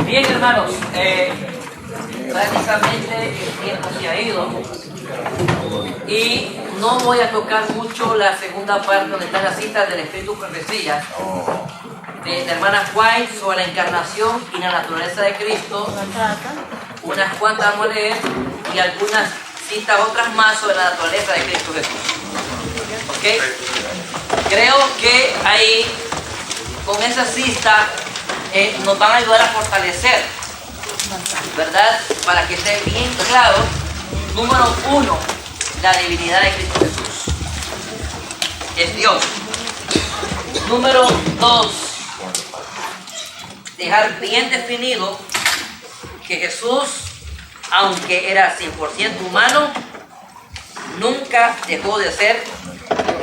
Bien, hermanos, prácticamente el tiempo se ha ido y no voy a tocar mucho la segunda parte donde está la cita del Espíritu Profecía de la hermana White sobre la encarnación y la naturaleza de Cristo. Unas cuantas vamos a leer y algunas citas otras más sobre la naturaleza de Cristo Jesús. ¿Ok? Creo que ahí, con esa cita, nos van a ayudar a fortalecer, ¿verdad? Para que esté bien claro, número 1, la divinidad de Cristo Jesús. Es Dios. Número 2, dejar bien definido que Jesús, aunque era 100% humano, nunca dejó de ser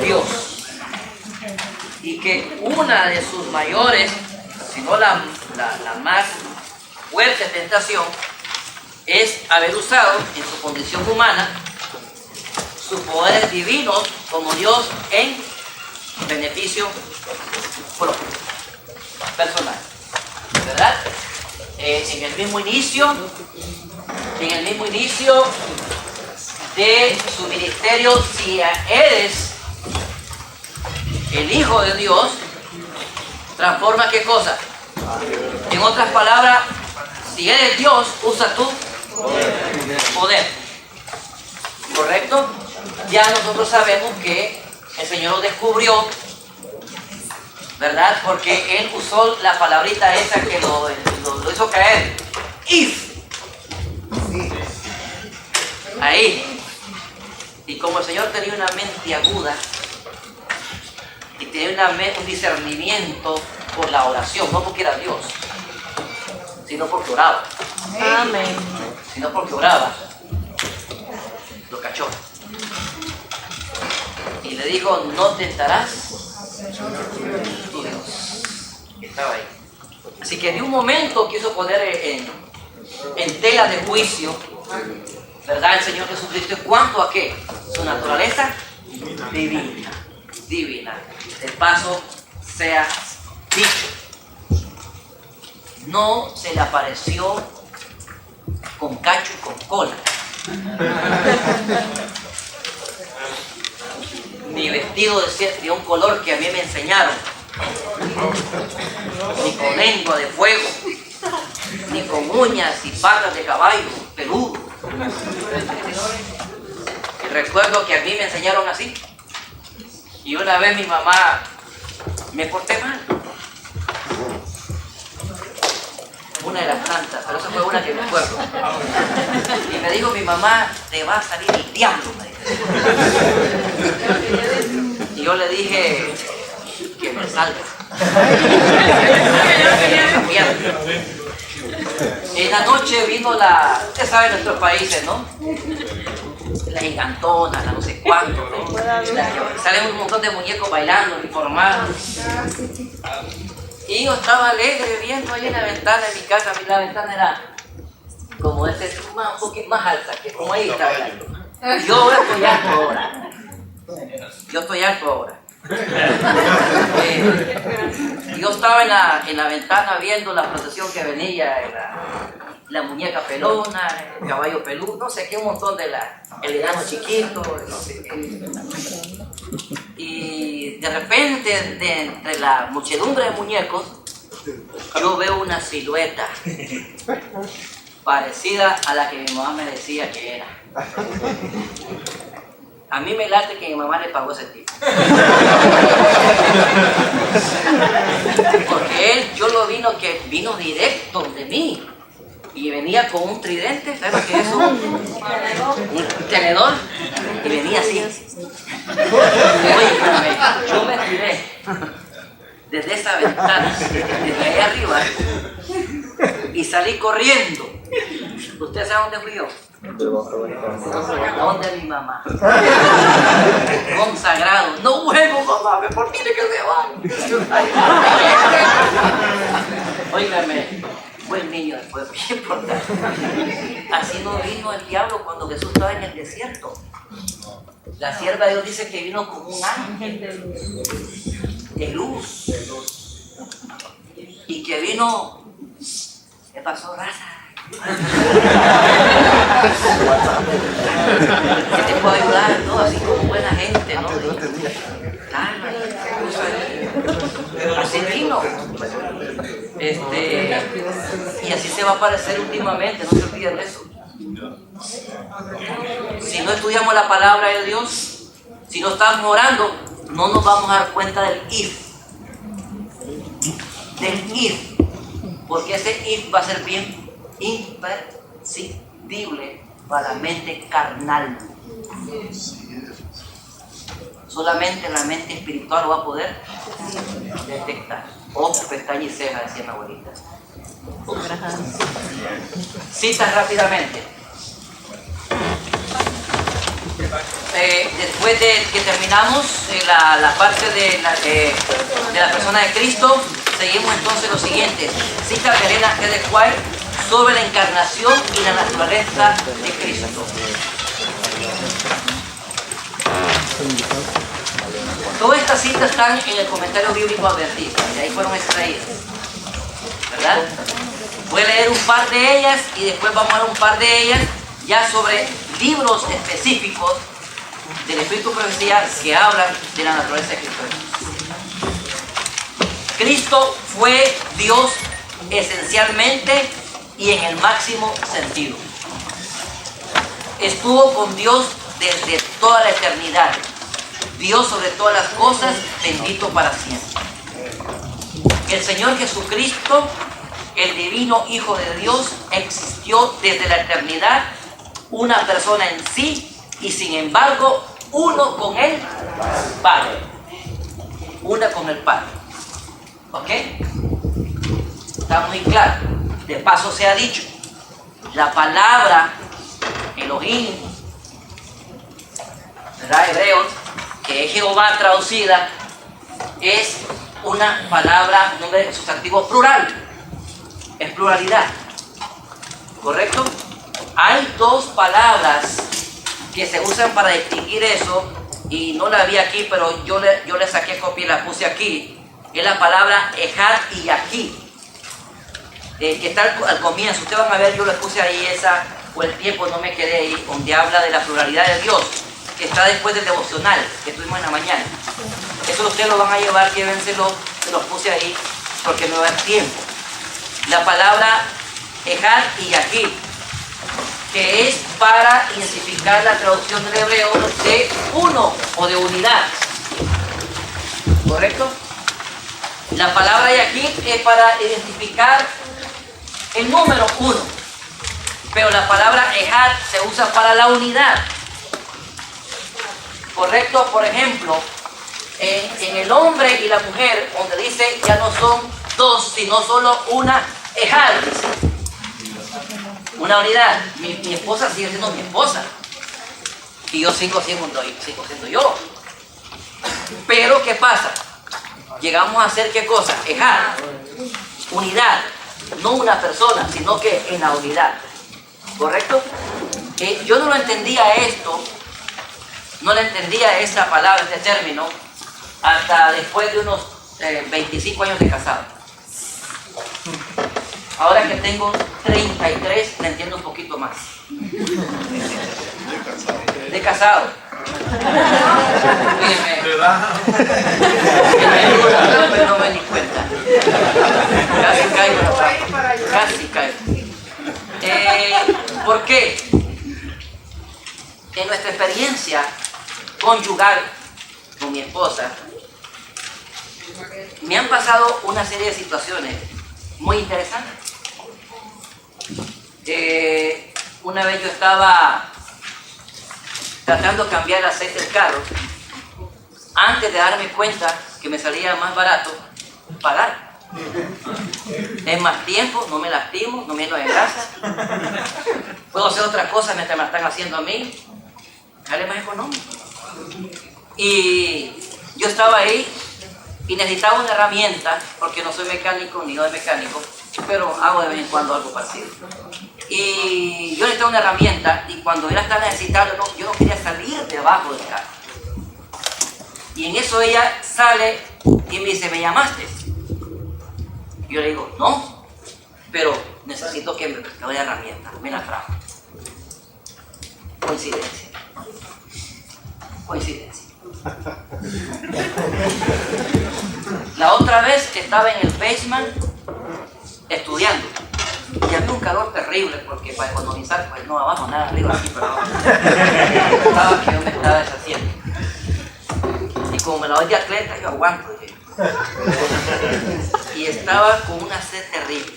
Dios. Y que una de sus mayores, si no la más fuerte tentación, es haber usado en su condición humana sus poderes divinos como Dios en beneficio propio, personal, ¿verdad? En el mismo inicio de su ministerio, si eres el Hijo de Dios, transforma ¿qué cosa? En otras palabras, si eres Dios, usa tu poder. ¿Correcto? Ya nosotros sabemos que el Señor lo descubrió, ¿verdad? Porque Él usó la palabrita esa que lo hizo caer. If. Ahí. Y como el Señor tenía una mente aguda y tenía un discernimiento por la oración, no porque era Dios, sino porque oraba. Amén. Sino porque oraba, lo cachó. Y le dijo, no tentarás tu Dios. Estaba ahí. Así que de un momento quiso poner en tela de juicio, ¿verdad? El Señor Jesucristo, ¿en cuanto a qué? Su naturaleza divina. De paso sea dicho, no se le apareció con cacho y con cola, ni vestido de un color que a mí me enseñaron, ni con lengua de fuego, ni con uñas y patas de caballo peludo. Y recuerdo que a mí me enseñaron así, y una vez mi mamá, me porté mal. Una de las tantas, pero esa fue una que me acuerdo. Y me dijo mi mamá, te va a salir el diablo, me dijo. Y yo le dije, que me salga. En la noche vino usted sabe nuestros países, ¿no? La gigantona, la no sé cuánto, ¿no? Salen un montón de muñecos bailando, informados. Y yo estaba alegre viendo ahí en la ventana de mi casa. La ventana era como un poquito más alta, que como ahí está hablando. Yo estoy alto ahora. Yo estaba en la ventana viendo la procesión que venía, la muñeca pelona, el caballo peludo, no sé qué, un montón el enano chiquito, no sé qué. Y de repente, entre la muchedumbre de muñecos, yo veo una silueta parecida a la que mi mamá me decía que era. A mí me late que mi mamá le pagó ese tipo. Porque yo lo vino directo de mí. Y venía con un tridente, ¿sabes lo que es eso? Un tenedor. Y venía así. Oye, yo me tiré desde esa ventana, desde ahí arriba, y salí corriendo. ¿Usted sabe dónde fui yo? ¿A dónde mi mamá? Consagrado. No vuelvo, mamá, me por mí de que se van. Óigame, buen niño después, bien importante. Así no vino el diablo cuando Jesús estaba en el desierto. La sierva de Dios dice que vino como un ángel de luz. Y que vino pasó, raza? ¿Qué te puedo ayudar? ¿No? Así como buena gente, ¿no? Calma, así vino. Y así se va a parecer últimamente, no se olviden de eso. Si no estudiamos la palabra de Dios, si no estamos orando, no nos vamos a dar cuenta del if. Porque ese if va a ser bien imperceptible para la mente carnal. Solamente la mente espiritual lo va a poder detectar. Ojo, pestaña y ceja, decía mi abuelita. Citas rápidamente. Después de que terminamos la parte de la persona de Cristo, seguimos entonces lo siguiente. Cita de Elena G. de White sobre la encarnación y la naturaleza de Cristo. Todas estas citas están en el comentario bíblico advertido, de ahí fueron extraídas, ¿verdad? Voy a leer un par de ellas y después vamos a ver un par de ellas ya sobre libros específicos del Espíritu de Profecía que hablan de la naturaleza de Cristo. Cristo fue Dios esencialmente y en el máximo sentido. Estuvo con Dios desde toda la eternidad. Dios sobre todas las cosas, bendito para siempre. El Señor Jesucristo, el divino Hijo de Dios, existió desde la eternidad, una persona en sí y sin embargo uno con el Padre. Una con el Padre. ¿Ok? Está muy claro. De paso se ha dicho, la palabra Elohim, ¿verdad? Hebreos, que es Jehová traducida, es una palabra, un nombre sustantivo plural, es pluralidad, ¿correcto? Hay dos palabras que se usan para distinguir eso, y no la vi aquí, pero yo le saqué copia y la puse aquí. Es la palabra Ejad y Yahí, que está al comienzo. Ustedes van a ver, yo le puse ahí esa, por el tiempo no me quedé ahí, donde habla de la pluralidad de Dios, que está después del devocional que tuvimos en la mañana. Eso ustedes lo van a llevar, llévenselo, se los puse ahí porque no va a dar tiempo. La palabra Ejad y Yahí, que es para identificar la traducción del hebreo de uno o de unidad, ¿correcto? La palabra Yahí es para identificar el número 1, pero la palabra Ejad se usa para la unidad. Correcto, por ejemplo, en el hombre y la mujer, donde dice ya no son dos, sino solo una Ejad, una unidad. Mi esposa sigue siendo mi esposa y yo sigo siendo yo. Pero ¿qué pasa? Llegamos a hacer ¿qué cosa? Ejad, unidad, no una persona, sino que en la unidad. ¿Correcto? Yo no lo entendía esto. No le entendía esta palabra, este término, hasta después de unos 25 años de casado. Ahora que tengo 33, le entiendo un poquito más. De casado. No me di cuenta. Casi caigo. Casi caigo. ¿Por qué? En nuestra experiencia conyugal con mi esposa, me han pasado una serie de situaciones muy interesantes. Una vez yo estaba tratando de cambiar el aceite del carro, antes de darme cuenta que me salía más barato pagar. Es más tiempo, no me lastimo, no me lleno de grasa, puedo hacer otras cosas mientras me la están haciendo a mí, sale más económico. Y yo estaba ahí y necesitaba una herramienta, porque no soy mecánico ni no de mecánico, pero hago de vez en cuando algo parecido. Y yo necesitaba una herramienta, y cuando él la estaba necesitando, yo no quería salir debajo del carro. Y en eso ella sale y me dice, ¿me llamaste? Y yo le digo, no, pero necesito que me doy herramienta, me la trajo. Coincidencia. Coincidencia. La otra vez estaba en el basement estudiando y había un calor terrible porque para economizar, pues no abajo, nada arriba, así, pero estaba que yo me estaba deshaciendo. Y como me la doy de atleta, yo aguanto. Y estaba con una sed terrible.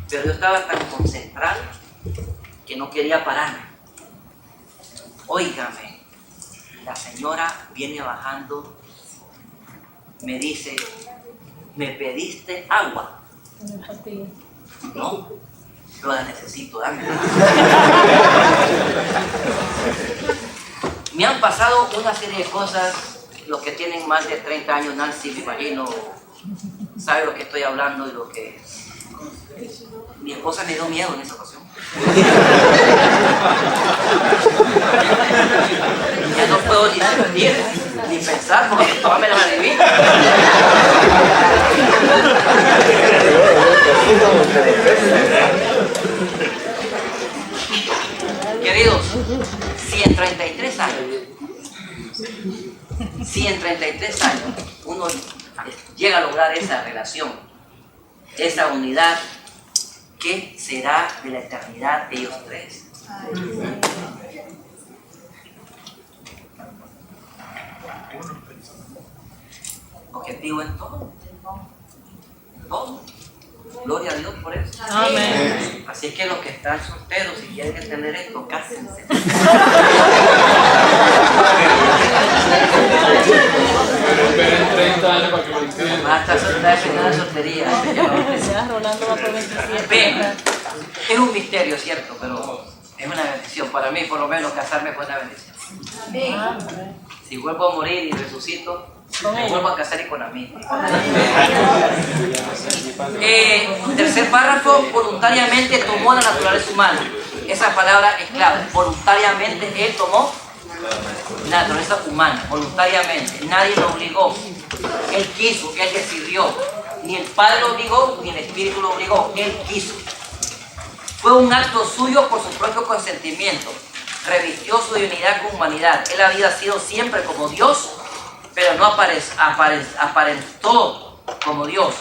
Pero yo estaba tan concentrado que no quería pararme. Óigame, la señora viene bajando, me dice, ¿me pediste agua? No, yo la necesito, dame. Me han pasado una serie de cosas. Los que tienen más de 30 años, Nancy, me imagino, sabe lo que estoy hablando y lo que... Mi esposa me dio miedo en esa ocasión. Ya no puedo ni sentir, ni pensar, porque todas me las adivino. Queridos, si en 33 años uno llega a lograr esa relación, esa unidad, ¿qué será de la eternidad de ellos tres? Objetivo en todo. En todo. Gloria a Dios por eso. Amén. Así que los que están solteros y quieren entender esto, cásense. Esperen 30 años para que lo entiendan. Vas a estar soltera y nada de soltería. Rolando va por 27. Bien, es un misterio, cierto, pero es una bendición. Para mí, por lo menos, casarme fue una bendición. Si vuelvo a morir y resucito, me vuelvo a casar y con la misma. Tercer párrafo, voluntariamente tomó la naturaleza humana. Esa palabra es clave. Voluntariamente él tomó la naturaleza humana, voluntariamente. Nadie lo obligó. Él quiso, él decidió. Ni el Padre lo obligó, ni el Espíritu lo obligó. Él quiso. Fue un acto suyo por su propio consentimiento. Revistió su divinidad con humanidad. Él había sido siempre como Dios, pero no aparentó como Dios.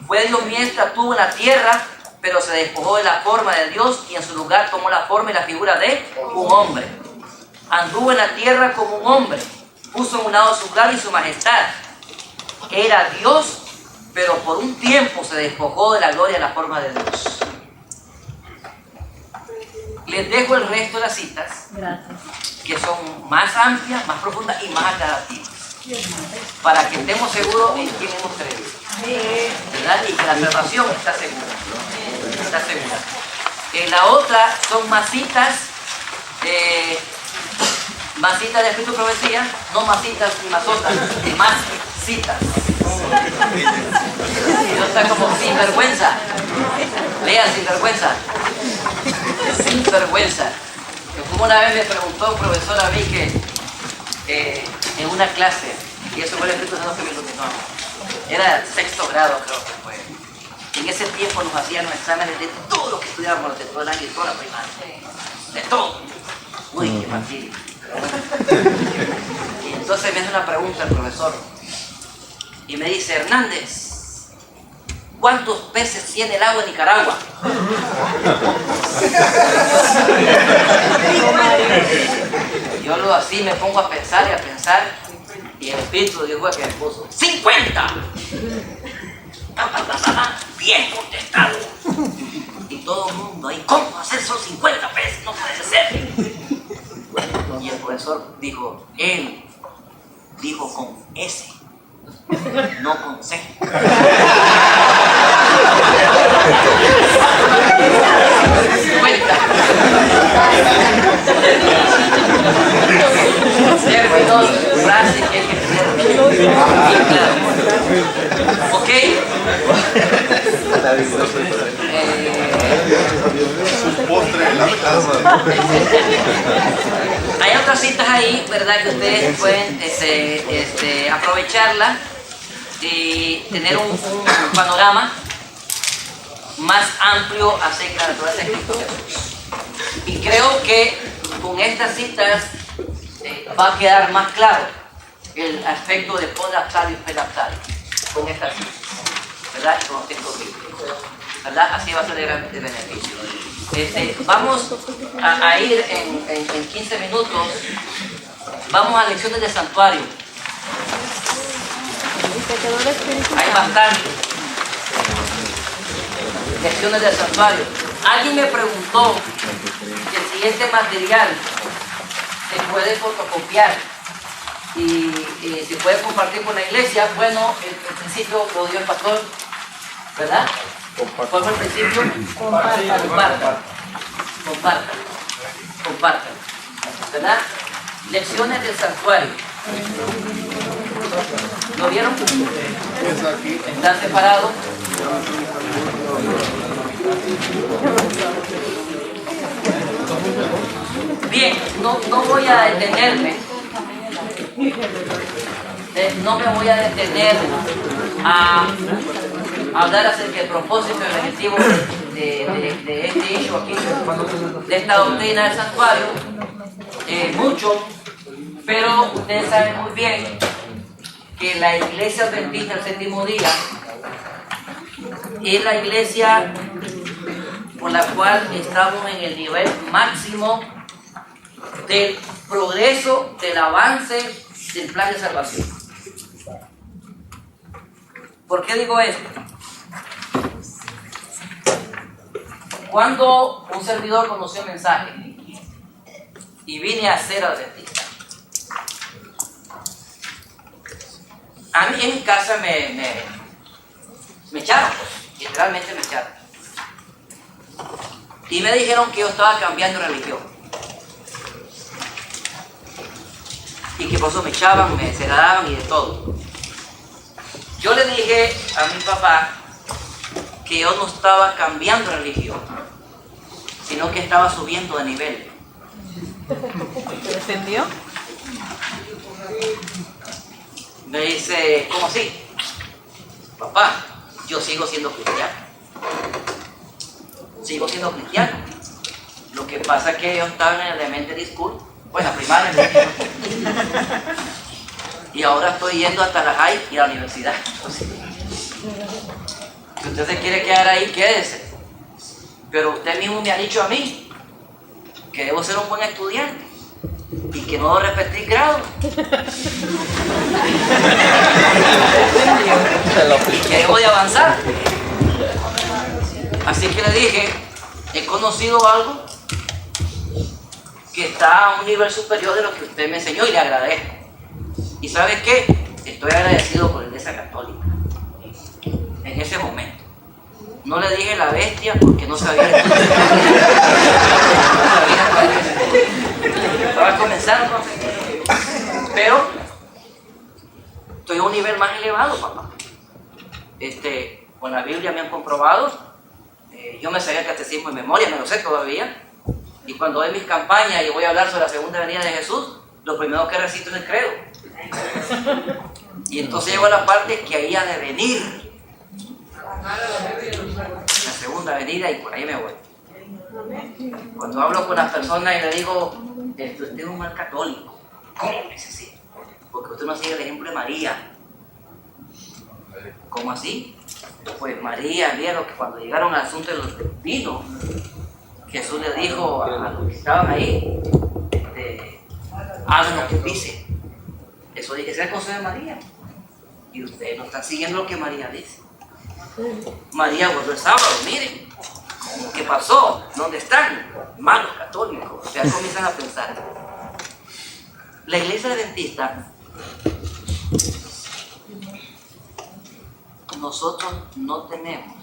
Fue Dios mientras estuvo en la tierra, pero se despojó de la forma de Dios y en su lugar tomó la forma y la figura de un hombre. Anduvo en la tierra como un hombre, puso en un lado su gloria y su majestad. Era Dios, pero por un tiempo se despojó de la gloria y la forma de Dios. Les dejo el resto de las citas, que son más amplias, más profundas y más aclarativas, para que estemos seguros en quién hemos creído, ¿verdad? Y que la salvación está segura. Está segura. La otra son más citas de Espíritu y Profecía, no más citas ni más otras, más citas. Y no está como sinvergüenza. Lea sinvergüenza. Sinvergüenza. Como una vez me preguntó un profesor a mí que en una clase, y eso fue el Espíritu Santo que me iluminó, era sexto grado creo que fue. En ese tiempo nos hacían los exámenes de todo lo que estudiábamos, de todo el año y toda la primaria. De todo. Uy, qué fastidio. Y entonces me hace una pregunta el profesor y me dice, Hernández, ¿cuántos peces tiene el agua en Nicaragua? Yo así me pongo a pensar y el Espíritu de Dios que me puso 50. Bien contestado. Y todo el mundo ahí, ¿cómo hacer solo 50 peces? No puede ser. Y el profesor dijo, él dijo con S, no con C. 50. Términos, frases que hay que tener bien claro. ¿Ok? Hay otras citas ahí, ¿verdad? Que ustedes pueden aprovecharla y tener un panorama. más amplio acerca de la naturaleza de Cristo Jesús. Y creo que con estas citas va a quedar más claro el aspecto de podaptario y pedaptario con estas citas, ¿verdad? Con los textos bíblicos, ¿verdad? Así va a ser de gran beneficio. Vamos a ir en 15 minutos, vamos a lecciones de santuario. Hay bastante. Lecciones del santuario. Alguien me preguntó que si este material se puede fotocopiar y se puede compartir con la iglesia. Bueno, el principio lo dio el pastor, ¿verdad? ¿Cuál fue el principio? Compartan, ¿verdad? Lecciones del santuario. ¿Lo vieron? ¿Están separados? Bien, no voy a detenerme. No me voy a detener a hablar acerca del propósito y el objetivo de este issue aquí, de esta doctrina del santuario, mucho, pero ustedes saben muy bien que la iglesia adventista del séptimo día es la iglesia por la cual estamos en el nivel máximo del progreso, del avance del plan de salvación. ¿Por qué digo esto? Cuando un servidor conoció el mensaje y vine a ser adventista, a mí en mi casa me echaron, pues, literalmente me echaron. Y me dijeron que yo estaba cambiando de religión. Y que por eso me echaban, me desagradaban y de todo. Yo le dije a mi papá que yo no estaba cambiando de religión, sino que estaba subiendo de nivel. ¿Te defendió? Me dice, ¿cómo así? Papá, yo sigo siendo cristiano. Sigo siendo cristiano. Lo que pasa es que yo estaba en el elementary school, pues la primaria, y ahora estoy yendo hasta la high y a la universidad. Si usted se quiere quedar ahí, quédese. Pero usted mismo me ha dicho a mí que debo ser un buen estudiante y que no debo repetir grado. Y que debo de avanzar. Así que le dije, he conocido algo que está a un nivel superior de lo que usted me enseñó y le agradezco. ¿Y sabe qué? Estoy agradecido por la Iglesia Católica. En ese momento. No le dije la bestia porque no sabía. Estaba comenzando. Pero estoy a un nivel más elevado, papá. Con la Biblia me han comprobado. Yo me sabía el catecismo en memoria, me lo sé todavía. Y cuando doy mis campañas y voy a hablar sobre la segunda venida de Jesús, lo primero que recito es el credo. Y entonces llego a la parte que había de venir la segunda venida y por ahí me voy. Cuando hablo con las personas y le digo, usted es un mal católico. ¿Cómo? Dice sí, porque usted no sigue el ejemplo de María. ¿Cómo así? Pues María, vieron que cuando llegaron al asunto del vino, Jesús le dijo a los que estaban ahí, hagan lo que dice. Eso dice, ese es el consejo de María. Y ustedes no están siguiendo lo que María dice. María volvió el sábado, miren, ¿qué pasó? ¿Dónde están? Malos católicos. O sea, comienzan a pensar. La iglesia adventista, nosotros no tenemos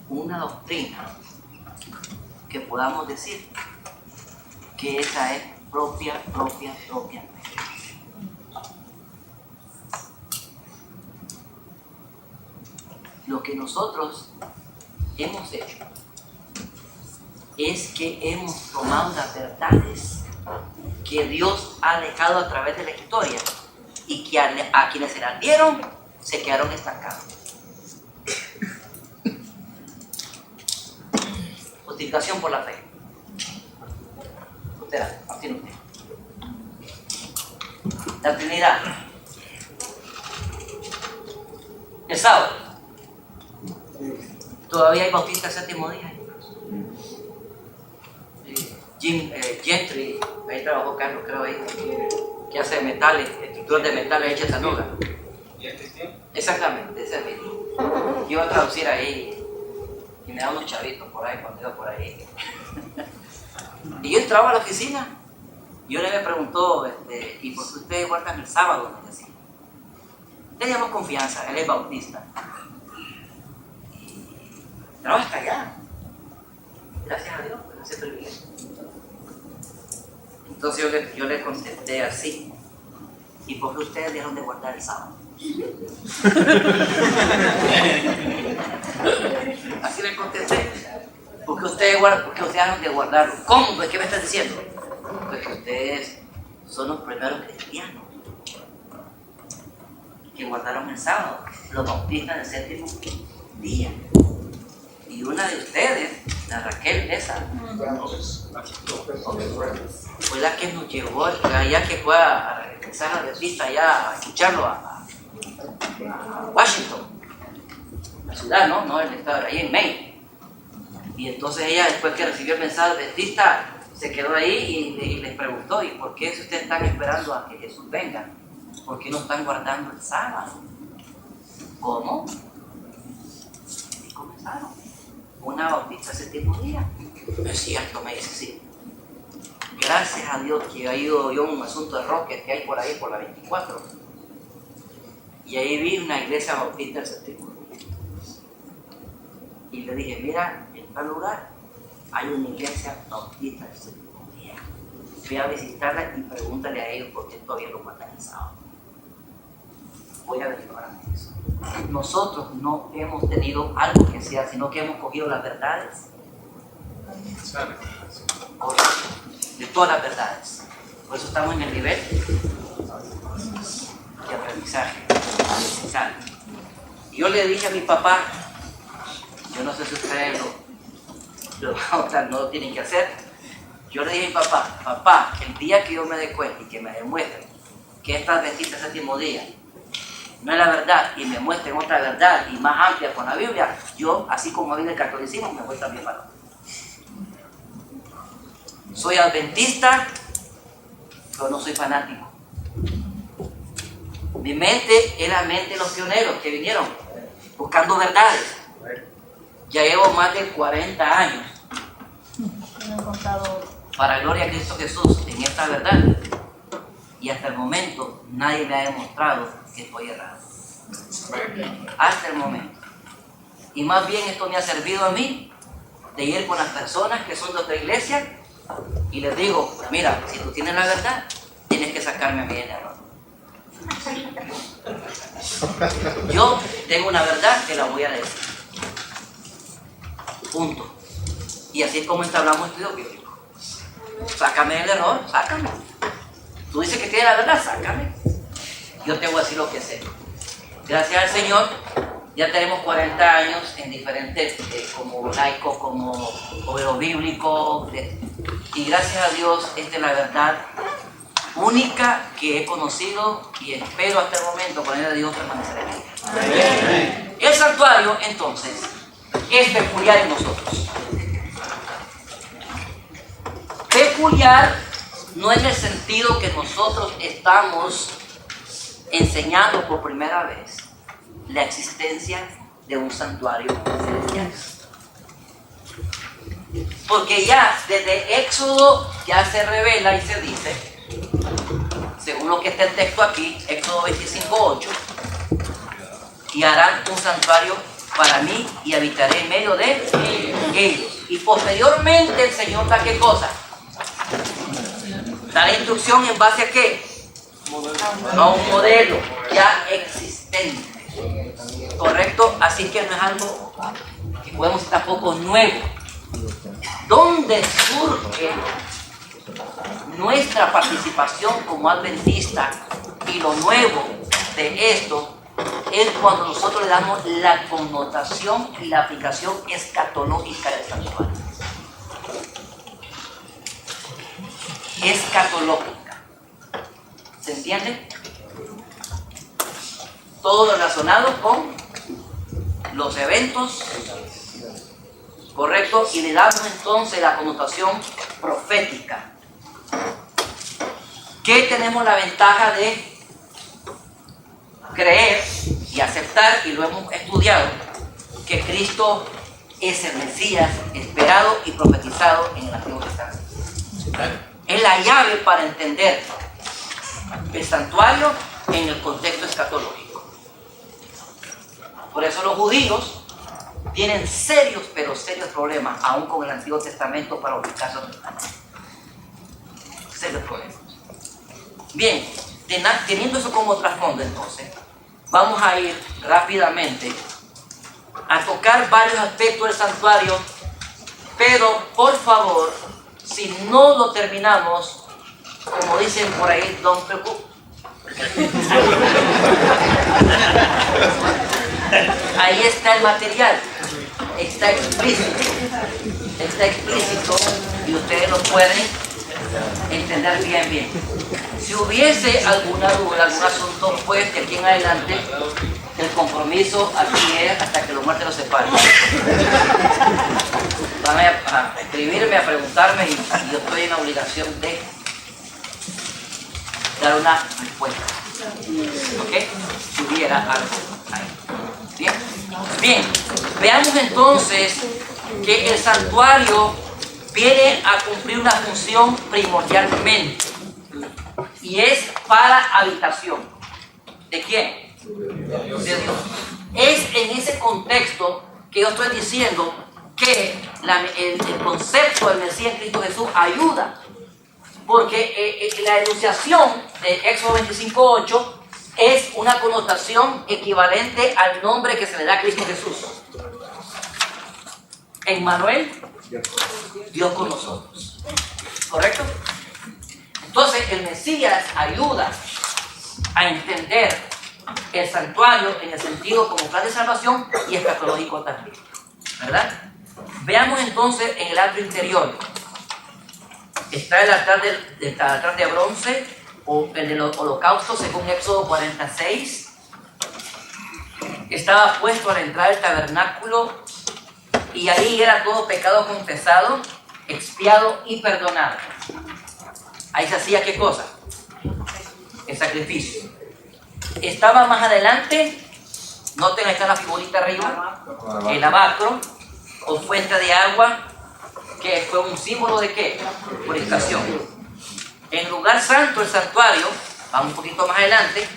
una doctrina que podamos decir que esa es propia. Lo que nosotros hemos hecho es que hemos tomado las verdades que Dios ha dejado a través de la historia y que a quienes se las dieron se quedaron estancados. justificación por la fe. Usted, Martín, usted. La Trinidad. El sábado. Todavía hay bautistas el séptimo día. Jim Gentry, ahí trabajó Carlos, creo ahí, que hace metales, estructuras de metales hechas en Chattanooga. Exactamente, ese es el mismo. Yo iba a traducir ahí y me da unos chavitos por ahí cuando iba por ahí. Y yo entraba a la oficina y uno me preguntó, ¿y por qué ustedes guardan el sábado? Me decía. Teníamos confianza, él es bautista. Y entraba hasta allá. Gracias a Dios por ese privilegio. Entonces yo le contesté así. ¿Y por qué ustedes dejaron de guardar el sábado? Así le contesté. ¿Por qué ustedes dejaron de guardarlo? ¿Cómo? ¿Qué me estás diciendo? Pues que ustedes son los primeros cristianos que guardaron el sábado, los bautistas del séptimo día. Y una de ustedes, la Raquel, esa, fue la que nos llevó allá, que fue a regresar a la vista allá a escucharlo a Washington, la ciudad, no el estado, ahí en Maine. Y entonces ella, después que recibió el mensaje adventista, se quedó ahí y les preguntó: ¿y por qué si ustedes están esperando a que Jesús venga? ¿Por qué no están guardando el sábado? ¿Cómo? Y comenzaron. Una bautista ese mismo día. Es cierto, me dice, sí. Gracias a Dios que ha ido yo a un asunto de Rocket que hay por ahí, por la 24. Y ahí vi una iglesia bautista del séptimo día. Y le dije: mira, en tal lugar hay una iglesia bautista del séptimo día. Fui a visitarla y pregúntale a ellos por qué todavía lo matan el sábado. Voy a averiguar eso. Nosotros no hemos tenido algo que sea, sino que hemos cogido las verdades. De todas las verdades. Por eso estamos en el nivel de aprendizaje. Y yo le dije a mi papá, yo no sé si ustedes no lo tienen que hacer. Yo le dije a mi papá: papá, el día que yo me dé cuenta y que me demuestre que esta adventista del séptimo día no es la verdad y me muestren otra verdad y más amplia con la Biblia, yo, así como viene el catolicismo, me voy también para otro. Soy adventista, pero no soy fanático. Mi mente es la mente de los pioneros que vinieron buscando verdades. Ya llevo más de 40 años para la gloria de Cristo Jesús en esta verdad. Y hasta el momento nadie me ha demostrado que estoy errado. Hasta el momento. Y más bien esto me ha servido a mí de ir con las personas que son de otra iglesia y les digo: mira, si tú tienes la verdad, tienes que sacarme a mí el error. Yo tengo una verdad que la voy a decir. Punto. Y así es como entablamos estudio bíblico. Sácame el error, sácame. Tú dices que tienes la verdad, sácame. Yo te voy a decir lo que sé. Gracias al Señor, ya tenemos 40 años en diferentes, como laico, como obrero bíblico. Y gracias a Dios, esta es la verdad única que he conocido y espero hasta el momento, con ayuda de Dios, permanecer en ella. El santuario, entonces, es peculiar en nosotros. Peculiar no en el sentido que nosotros estamos enseñando por primera vez la existencia de un santuario celestial. Porque ya desde Éxodo ya se revela y se dice, según lo que está el texto aquí, Éxodo 25:8, y harán un santuario para mí y habitaré en medio de ellos. Y posteriormente el Señor da ¿qué cosa? Da la instrucción en base a ¿qué? A un modelo ya existente. ¿Correcto? Así que no es algo que podemos tampoco nuevo. ¿Dónde surge nuestra participación como adventista y lo nuevo de esto? Es cuando nosotros le damos la connotación y la aplicación escatológica del santuario. escatológica. ¿Se entiende? Todo relacionado con los eventos, correcto, y le damos entonces la connotación profética. ¿Qué tenemos la ventaja de creer y aceptar, y lo hemos estudiado, que Cristo es el Mesías esperado y profetizado en el Antiguo Testamento? Es la llave para entender el santuario en el contexto escatológico. Por eso los judíos tienen serios, pero serios problemas, aún con el Antiguo Testamento, para ubicarse en el planeta. Serios problemas. Bien, teniendo eso como trasfondo, entonces, vamos a ir rápidamente a tocar varios aspectos del santuario, pero por favor, si no lo terminamos, como dicen por ahí, don't preocupe. Ahí está el material, está explícito y ustedes lo pueden entender bien. Si hubiese alguna duda, algún asunto, pues de aquí en adelante el compromiso aquí es hasta que los muertos los separen. Van a escribirme, a preguntarme y yo estoy en la obligación de dar una respuesta. ¿Ok? Si hubiera algo ahí. Bien, veamos entonces que el santuario viene a cumplir una función primordialmente, y es para habitación. ¿De quién? De Dios. Es en ese contexto que yo estoy diciendo que el concepto del Mesías en Cristo Jesús ayuda, porque la enunciación de Éxodo 25:8 es una connotación equivalente al nombre que se le da a Cristo Jesús. Emmanuel, Dios con nosotros. ¿Correcto? Entonces el Mesías ayuda a entender el santuario en el sentido como plan de salvación y escatológico también, ¿verdad? Veamos entonces en el atrio interior. Está el altar de bronce, o el del holocausto según Éxodo 46. Estaba puesto a la entrada del tabernáculo, y ahí era todo pecado confesado, expiado y perdonado. Ahí se hacía ¿qué cosa? El sacrificio. Estaba más adelante, noten, ahí está la figurita arriba, el lavacro o fuente de agua, que fue un símbolo de ¿qué? Purificación. En el lugar santo, el santuario, vamos un poquito más adelante,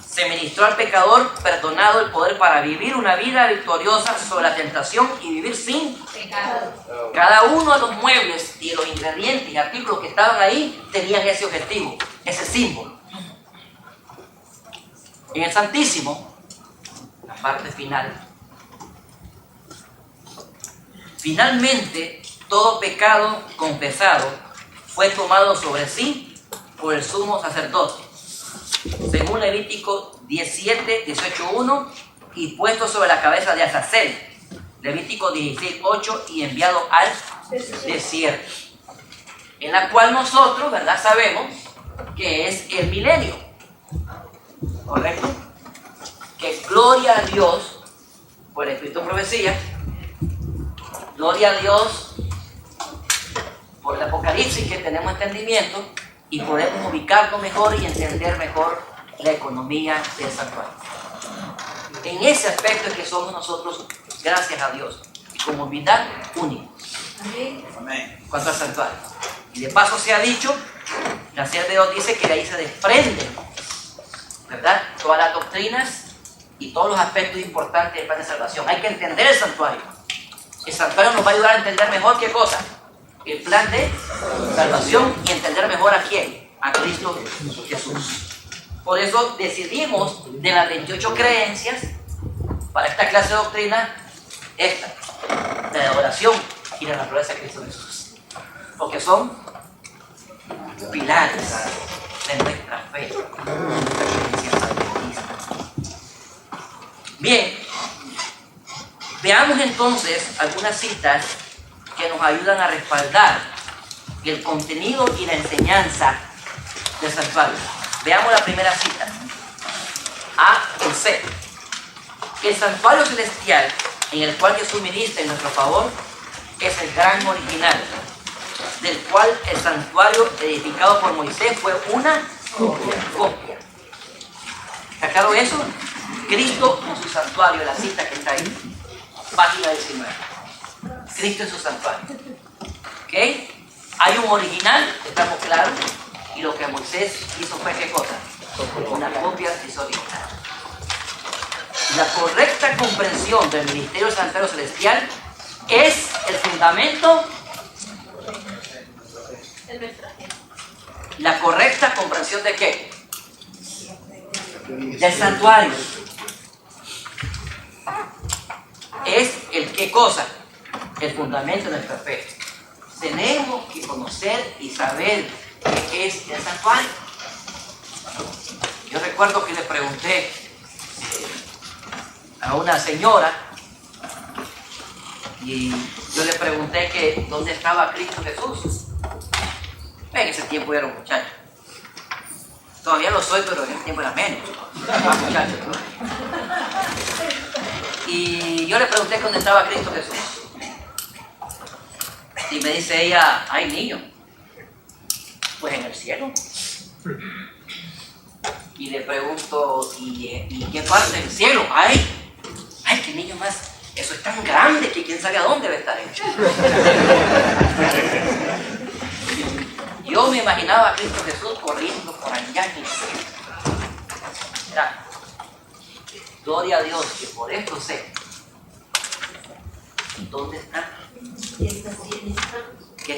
se ministró al pecador perdonado el poder para vivir una vida victoriosa sobre la tentación y vivir sin pecado. Cada uno de los muebles y los ingredientes y artículos que estaban ahí tenían ese objetivo, ese símbolo. En el Santísimo, la parte final, finalmente todo pecado confesado fue tomado sobre sí por el sumo sacerdote, según Levítico 17, 18:1, y puesto sobre la cabeza de Azazel, Levítico 16:8, y enviado al desierto, en la cual nosotros, ¿verdad?, sabemos que es el milenio, ¿correcto? Que gloria a Dios, por el Espíritu de profecía, gloria a Dios por el Apocalipsis, que tenemos entendimiento y podemos ubicarnos mejor y entender mejor la economía del santuario. En ese aspecto es que somos nosotros, gracias a Dios, y como humildad únicos. Amén. Cuanto al santuario. Y de paso se ha dicho, la Sierra de Dios dice que de ahí se desprenden, ¿verdad?, todas las doctrinas y todos los aspectos importantes del plan de salvación. Hay que entender el santuario. El santuario nos va a ayudar a entender mejor ¿qué cosa? El plan de salvación, y entender mejor a quién, a Cristo Jesús. Por eso decidimos de las 28 creencias para esta clase de doctrina, esta, de la adoración y la naturaleza de Cristo Jesús, porque son pilares de nuestra fe, nuestra creencia adventista. Bien, veamos entonces algunas citas que nos ayudan a respaldar y el contenido y la enseñanza del santuario. Veamos la primera cita. A o C. El santuario celestial en el cual Jesús ministra en nuestro favor es el gran original, del cual el santuario edificado por Moisés fue una copia. ¿Está claro eso? Cristo en su santuario, la cita que está ahí, página 19. Cristo en su santuario. ¿Ok? Hay un original, estamos claros, y lo que Moisés hizo fue ¿qué cosa? Una copia de su original. La correcta comprensión del ministerio del santuario celestial es el fundamento. La correcta comprensión de qué? Del santuario. Es el qué cosa? El fundamento de nuestra fe. Tenemos que conocer y saber qué es el santuario. Yo recuerdo que le pregunté a una señora y yo le pregunté que dónde estaba Cristo Jesús. En ese tiempo yo era un muchacho. Todavía lo soy, pero en ese tiempo era menos. Era muchacho, ¿no? Y yo le pregunté dónde estaba Cristo Jesús. Y me dice ella, ay niño, pues en el cielo. Y le pregunto, ¿y qué parte del cielo? Ay, qué niño más, eso es tan grande que quién sabe a dónde debe estar hecho. Yo me imaginaba a Cristo Jesús corriendo por allá en el cielo. Mira, gloria a Dios que por esto sé dónde está, qué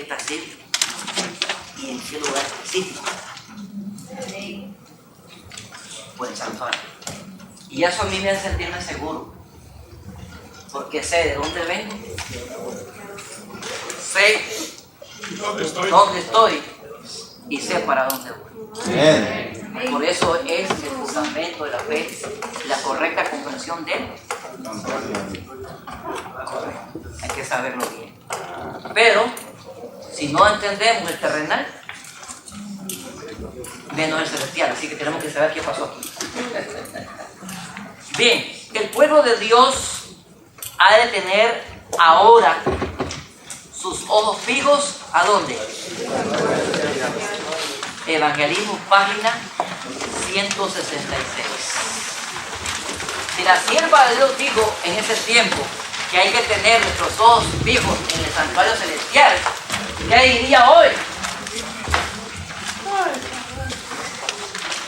está haciendo y en qué lugar específico. Por el santuario. Y eso a mí me hace sentirme seguro, porque sé de dónde vengo, sé dónde estoy y sé para dónde voy. Por eso es el fundamento de la fe, la correcta comprensión de él. Hay que saberlo bien. Pero si no entendemos el terrenal, menos el celestial, así que tenemos que saber qué pasó aquí. Bien, el pueblo de Dios ha de tener ahora sus ojos fijos ¿a dónde? Evangelismo, página 166. Si la sierva de Dios dijo en ese tiempo que hay que tener nuestros ojos fijos en el santuario celestial, ¿qué diría hoy?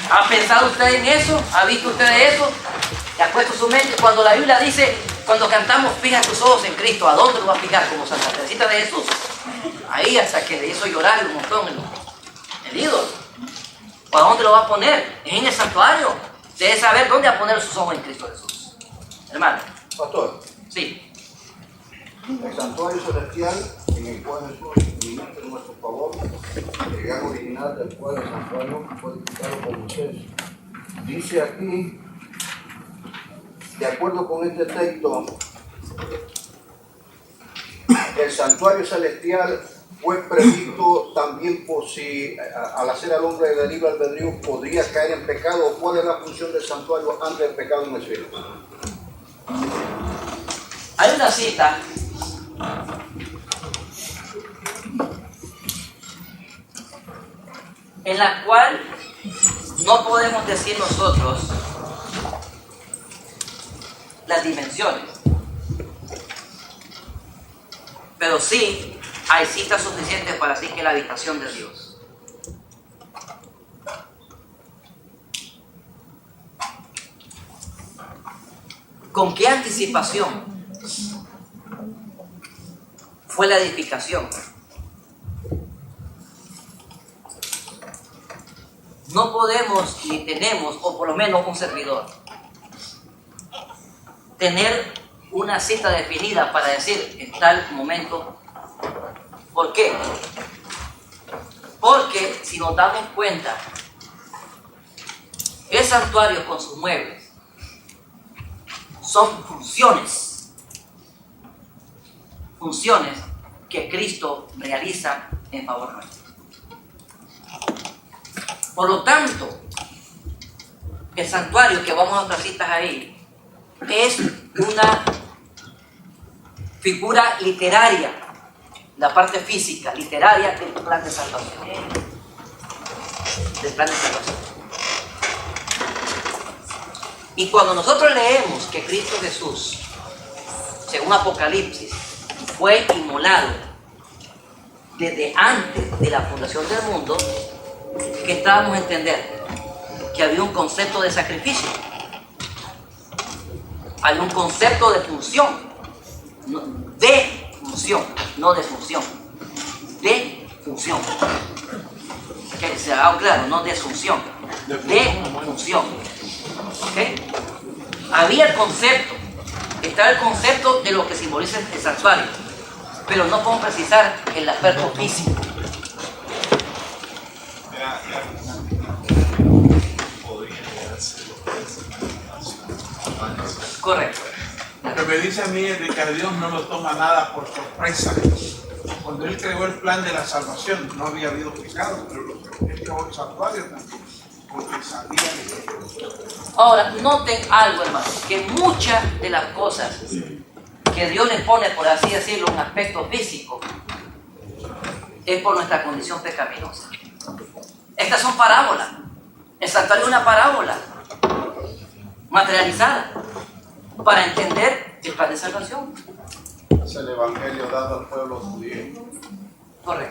¿Ha pensado usted en eso? ¿Ha visto usted eso? ¿Le ha puesto su mente? Cuando la Biblia dice, cuando cantamos, fija tus ojos en Cristo, ¿a dónde lo va a fijar? Como Santa Teresita de Jesús. Ahí hasta que le hizo llorar un montón el ídolo. ¿O a dónde lo va a poner? En el santuario. Debe saber dónde va a poner sus ojos en Cristo Jesús. Hermano. Pastor. Sí. El santuario celestial en el cual Jesús ministra en nuestro favor, el gran original del cual el santuario fue edificado por Moisés. Dice aquí, de acuerdo con este texto, el santuario celestial fue previsto también por si al hacer al hombre de libre albedrío podría caer en pecado. ¿Cuál es la función del santuario antes del pecado en el cielo? Hay una cita en la cual no podemos decir nosotros las dimensiones, pero sí hay citas suficientes para decir que es la habitación de Dios. ¿Con qué anticipación fue la edificación? No podemos ni tenemos, o por lo menos un servidor, tener una cita definida para decir en tal momento. ¿Por qué? Porque si nos damos cuenta, el santuario con sus muebles son funciones que Cristo realiza en favor nuestro. Por lo tanto, el santuario, que vamos a otras citas ahí, es una figura literaria, la parte física, literaria del plan de salvación. Del plan de salvación. Y cuando nosotros leemos que Cristo Jesús, según Apocalipsis, fue inmolado desde antes de la fundación del mundo, que estábamos a entender que había un concepto de sacrificio, hay un concepto de función, de función, no de función, de función. Que se haga claro, no de función, de función. ¿Okay? Había el concepto, estaba el concepto de lo que simboliza el santuario, pero no podemos precisar el aspecto físico. Correcto. Lo que me dice a mí es de que a Dios no lo toma nada por sorpresa. Cuando Él creó el plan de la salvación, no había habido pecado, pero Él creó el santuario también, porque sabía que... Ahora, noten algo, hermanos, que muchas de las cosas que Dios le pone, por así decirlo, un aspecto físico, es por nuestra condición pecaminosa. Estas son parábolas. El santuario es una parábola materializada para entender el plan de salvación. Es el evangelio dado al pueblo judío. Correcto.